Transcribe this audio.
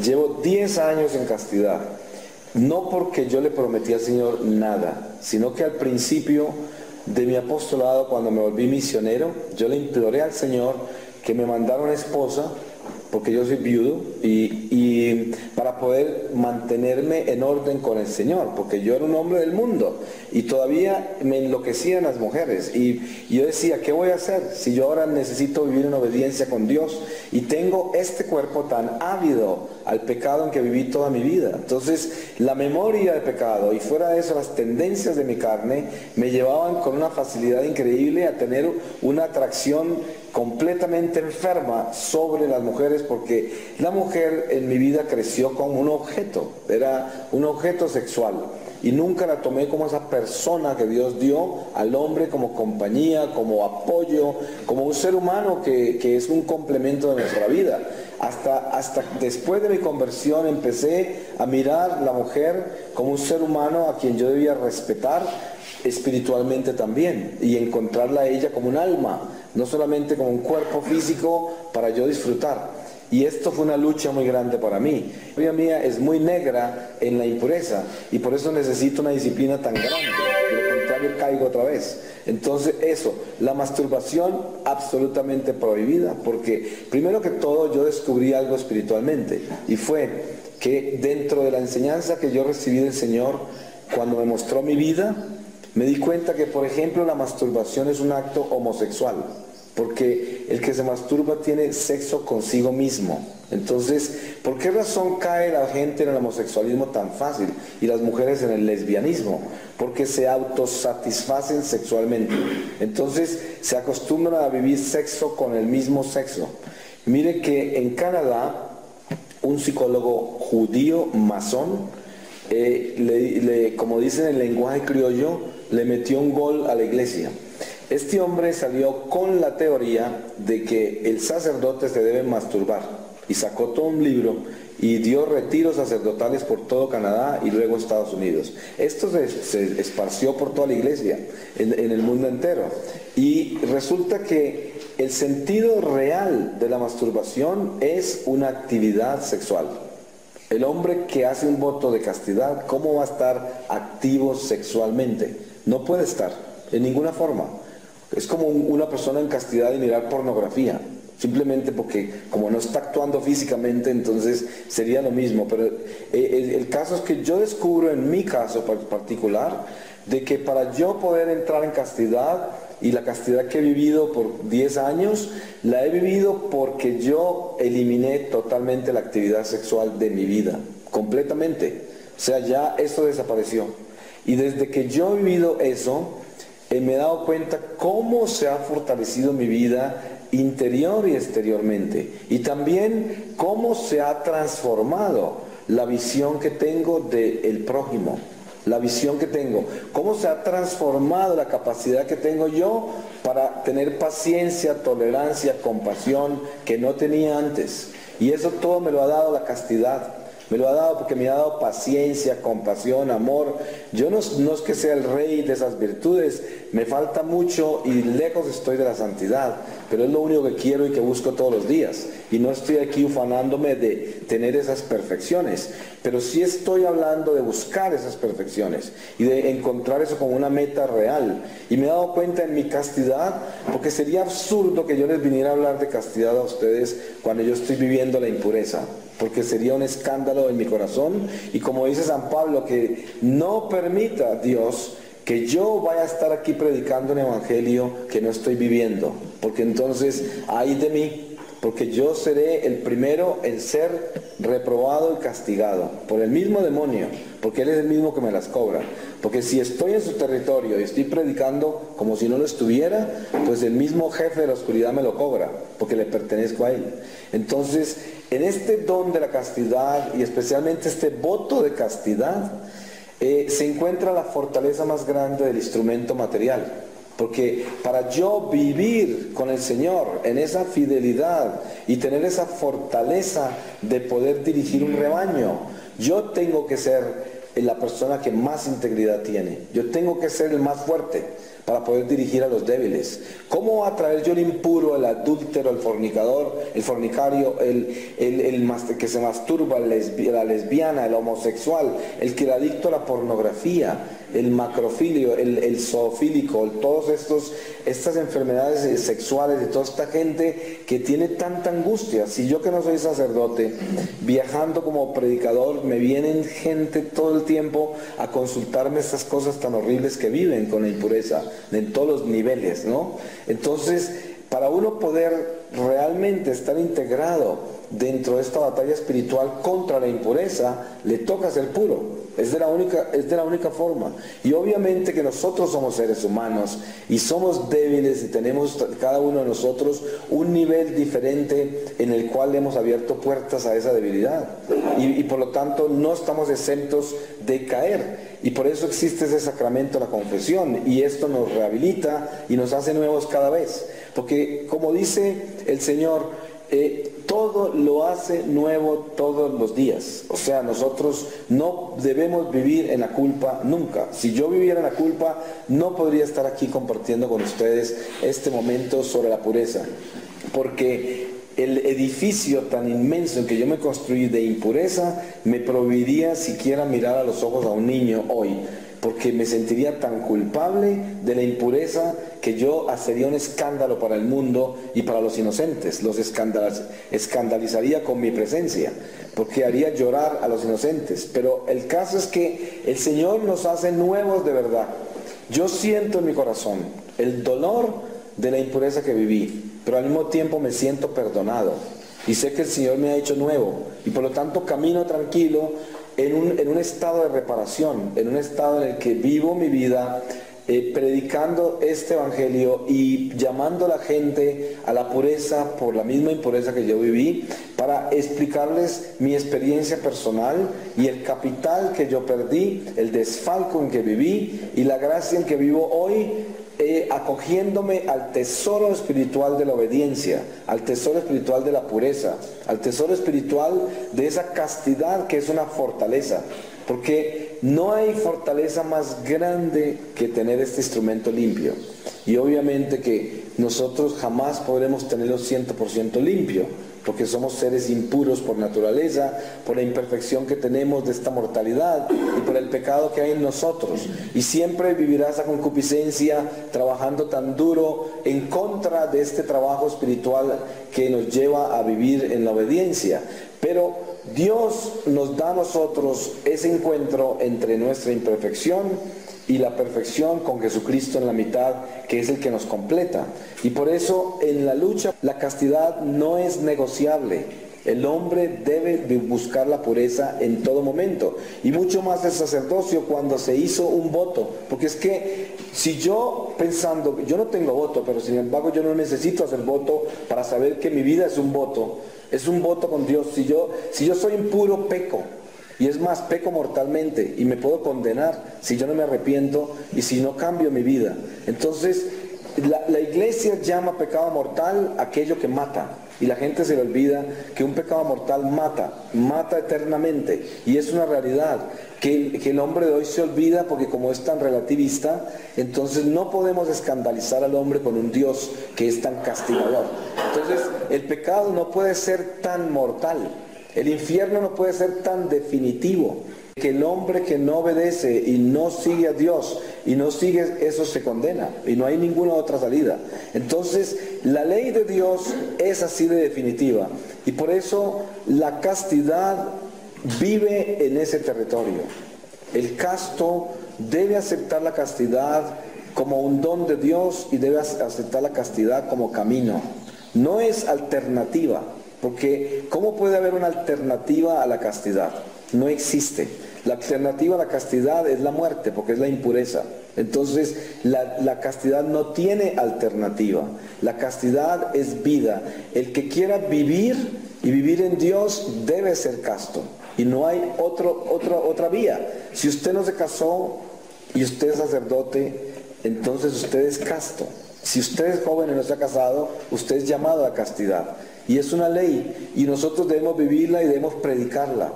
Llevo 10 años en castidad. No porque yo le prometí al Señor nada, sino que al principio de mi apostolado, cuando me volví misionero, yo le imploré al Señor que me mandara una esposa, porque yo soy viudo, y para poder mantenerme en orden con el Señor, porque yo era un hombre del mundo y todavía me enloquecían las mujeres, y yo decía, ¿qué voy a hacer si yo ahora necesito vivir en obediencia con Dios y tengo este cuerpo tan ávido al pecado en que viví toda mi vida? Entonces la memoria de pecado y fuera de eso las tendencias de mi carne me llevaban con una facilidad increíble a tener una atracción completamente enferma sobre las mujeres, porque la mujer en mi vida creció como un objeto, era un objeto sexual, y nunca la tomé como esa persona que Dios dio al hombre como compañía, como apoyo, como un ser humano que es un complemento de nuestra vida. Hasta después de mi conversión empecé a mirar la mujer como un ser humano a quien yo debía respetar espiritualmente también, y encontrarla a ella como un alma, no solamente como un cuerpo físico para yo disfrutar. Y esto fue una lucha muy grande para mí. La vida mía es muy negra en la impureza, y por eso necesito una disciplina tan grande, de lo contrario caigo otra vez. Entonces eso, la masturbación absolutamente prohibida, porque primero que todo yo descubrí algo espiritualmente, y fue que dentro de la enseñanza que yo recibí del Señor, cuando me mostró mi vida, me di cuenta que, por ejemplo, la masturbación es un acto homosexual, porque el que se masturba tiene sexo consigo mismo. Entonces, ¿por qué razón cae la gente en el homosexualismo tan fácil y las mujeres en el lesbianismo? Porque se autosatisfacen sexualmente. Entonces, se acostumbran a vivir sexo con el mismo sexo. Mire que en Canadá, un psicólogo judío masón, como dicen en el lenguaje criollo, le metió un gol a la iglesia. Este hombre salió con la teoría de que el sacerdote se debe masturbar, y sacó todo un libro y dio retiros sacerdotales por todo Canadá y luego Estados Unidos. Esto se esparció por toda la iglesia en el mundo entero, y resulta que el sentido real de la masturbación es una actividad sexual. El hombre que hace un voto de castidad, ¿cómo va a estar activo sexualmente? No puede estar, en ninguna forma. Es como una persona en castidad y mirar pornografía, simplemente porque como no está actuando físicamente, entonces sería lo mismo. Pero el caso es que yo descubro en mi caso particular, de que para yo poder entrar en castidad, y la castidad que he vivido por 10 años, la he vivido porque yo eliminé totalmente la actividad sexual de mi vida, completamente. O sea, ya eso desapareció. Y desde que yo he vivido eso, me he dado cuenta cómo se ha fortalecido mi vida interior y exteriormente. Y también cómo se ha transformado la visión que tengo del prójimo. La visión que tengo, cómo se ha transformado la capacidad que tengo yo para tener paciencia, tolerancia, compasión que no tenía antes. Y eso todo me lo ha dado la castidad. Me lo ha dado porque me ha dado paciencia, compasión, amor. Yo no es que sea el rey de esas virtudes, me falta mucho y lejos estoy de la santidad, pero es lo único que quiero y que busco todos los días. Y no estoy aquí ufanándome de tener esas perfecciones, pero sí estoy hablando de buscar esas perfecciones y de encontrar eso como una meta real. Y me he dado cuenta en mi castidad, porque sería absurdo que yo les viniera a hablar de castidad a ustedes cuando yo estoy viviendo la impureza, porque sería un escándalo en mi corazón. Y como dice San Pablo, que no permita Dios que yo vaya a estar aquí predicando un evangelio que no estoy viviendo, porque entonces ay de mí, porque yo seré el primero en ser reprobado y castigado por el mismo demonio, porque él es el mismo que me las cobra. Porque si estoy en su territorio y estoy predicando como si no lo estuviera, pues el mismo jefe de la oscuridad me lo cobra, porque le pertenezco a él. Entonces, en este don de la castidad, y especialmente este voto de castidad, se encuentra la fortaleza más grande del instrumento material. Porque para yo vivir con el Señor en esa fidelidad y tener esa fortaleza de poder dirigir un rebaño, yo tengo que ser la persona que más integridad tiene. Yo tengo que ser el más fuerte, para poder dirigir a los débiles. ¿Cómo va a traer yo el impuro, el adúltero, el fornicador, el fornicario, que se masturba, la lesbiana, el homosexual, el que era adicto a la pornografía, el macrofilio, el zoofílico, todas estas enfermedades sexuales de toda esta gente que tiene tanta angustia? Si yo, que no soy sacerdote, viajando como predicador, me vienen gente todo el tiempo a consultarme estas cosas tan horribles que viven con la impureza en todos los niveles, ¿no? Entonces, para uno poder realmente estar integrado dentro de esta batalla espiritual contra la impureza, le toca ser puro. Es de la única forma. Y obviamente que nosotros somos seres humanos y somos débiles, y tenemos cada uno de nosotros un nivel diferente en el cual hemos abierto puertas a esa debilidad. Y por lo tanto no estamos exentos de caer. Y por eso existe ese sacramento de la confesión. Y esto nos rehabilita y nos hace nuevos cada vez. Porque, como dice el Señor, todo lo hace nuevo todos los días. O sea, nosotros no debemos vivir en la culpa nunca. Si yo viviera en la culpa, no podría estar aquí compartiendo con ustedes este momento sobre la pureza. Porque el edificio tan inmenso en que yo me construí de impureza me prohibiría siquiera mirar a los ojos a un niño hoy, porque me sentiría tan culpable de la impureza que yo hacería un escándalo para el mundo y para los inocentes. Los escandalizaría con mi presencia, porque haría llorar a los inocentes. Pero el caso es que el Señor nos hace nuevos de verdad. Yo siento en mi corazón el dolor de la impureza que viví, pero al mismo tiempo me siento perdonado y sé que el Señor me ha hecho nuevo, y por lo tanto camino tranquilo en un estado de reparación, en un estado en el que vivo mi vida predicando este evangelio y llamando a la gente a la pureza por la misma impureza que yo viví, para explicarles mi experiencia personal y el capital que yo perdí, el desfalco en que viví y la gracia en que vivo hoy, acogiéndome al tesoro espiritual de la obediencia, al tesoro espiritual de la pureza, al tesoro espiritual de esa castidad que es una fortaleza. Porque no hay fortaleza más grande que tener este instrumento limpio. Y obviamente que nosotros jamás podremos tenerlo 100% limpio, porque somos seres impuros por naturaleza, por la imperfección que tenemos de esta mortalidad y por el pecado que hay en nosotros. Y siempre vivirá esa concupiscencia trabajando tan duro en contra de este trabajo espiritual que nos lleva a vivir en la obediencia. Pero Dios nos da a nosotros ese encuentro entre nuestra imperfección y la perfección con Jesucristo en la mitad, que es el que nos completa. Y por eso en la lucha la castidad no es negociable. El hombre debe buscar la pureza en todo momento, y mucho más el sacerdocio cuando se hizo un voto, porque es que si yo, pensando, yo no tengo voto, pero sin embargo yo no necesito hacer voto para saber que mi vida es un voto con Dios. Si yo soy impuro, peco, y es más, peco mortalmente y me puedo condenar si yo no me arrepiento y si no cambio mi vida. Entonces la iglesia llama pecado mortal aquello que mata, y la gente se le olvida que un pecado mortal mata eternamente, y es una realidad que el hombre de hoy se olvida, porque como es tan relativista, entonces no podemos escandalizar al hombre con un Dios que es tan castigador. Entonces el pecado no puede ser tan mortal, el infierno no puede ser tan definitivo, que el hombre que no obedece y no sigue a Dios y no sigue eso se condena, y no hay ninguna otra salida. Entonces la ley de Dios es así de definitiva, y por eso la castidad vive en ese territorio. El casto debe aceptar la castidad como un don de Dios y debe aceptar la castidad como camino. No es alternativa, porque ¿cómo puede haber una alternativa a la castidad? No existe. La alternativa a la castidad es la muerte, porque es la impureza. Entonces la castidad no tiene alternativa. La castidad es vida. El que quiera vivir y vivir en Dios debe ser casto, y no hay otra vía. Si usted no se casó y usted es sacerdote, entonces usted es casto. Si usted es joven y no se ha casado, usted es llamado a castidad, y es una ley, y nosotros debemos vivirla y debemos predicarla.